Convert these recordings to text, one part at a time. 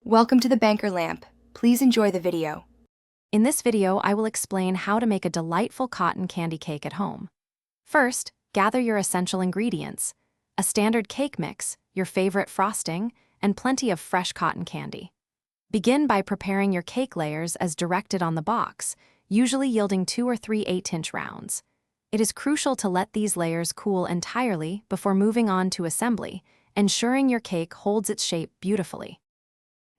Welcome to the Banker Lamp. Please enjoy the video. In this video, I will explain how to make a delightful cotton candy cake at home. First, gather your essential ingredients: a standard cake mix, your favorite frosting, and plenty of fresh cotton candy. Begin by preparing your cake layers as directed on the box, usually yielding 2 or 3 8-inch rounds. It is crucial to let these layers cool entirely before moving on to assembly, ensuring your cake holds its shape beautifully.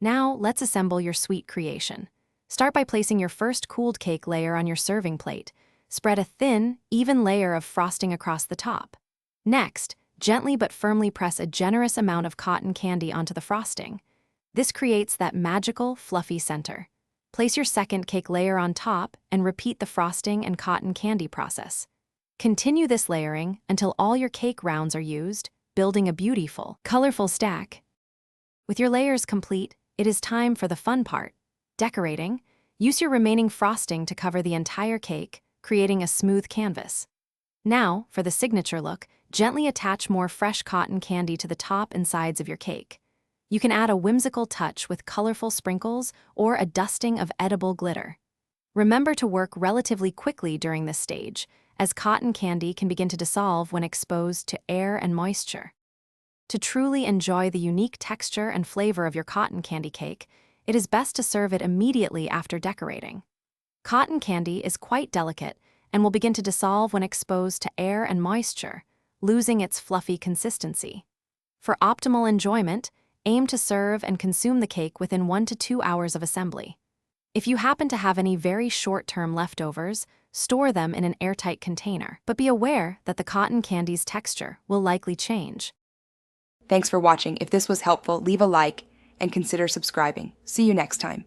Now, let's assemble your sweet creation. Start by placing your first cooled cake layer on your serving plate. Spread a thin, even layer of frosting across the top. Next, gently but firmly press a generous amount of cotton candy onto the frosting. This creates that magical, fluffy center. Place your second cake layer on top and repeat the frosting and cotton candy process. Continue this layering until all your cake rounds are used, building a beautiful, colorful stack. With your layers complete, it is time for the fun part: decorating. Use your remaining frosting to cover the entire cake, creating a smooth canvas. Now, for the signature look, gently attach more fresh cotton candy to the top and sides of your cake. You can add a whimsical touch with colorful sprinkles or a dusting of edible glitter. Remember to work relatively quickly during this stage, as cotton candy can begin to dissolve when exposed to air and moisture. To truly enjoy the unique texture and flavor of your cotton candy cake, it is best to serve it immediately after decorating. Cotton candy is quite delicate and will begin to dissolve when exposed to air and moisture, losing its fluffy consistency. For optimal enjoyment, aim to serve and consume the cake within 1 to 2 hours of assembly. If you happen to have any very short-term leftovers, store them in an airtight container, but be aware that the cotton candy's texture will likely change. Thanks for watching. If this was helpful, leave a like and consider subscribing. See you next time.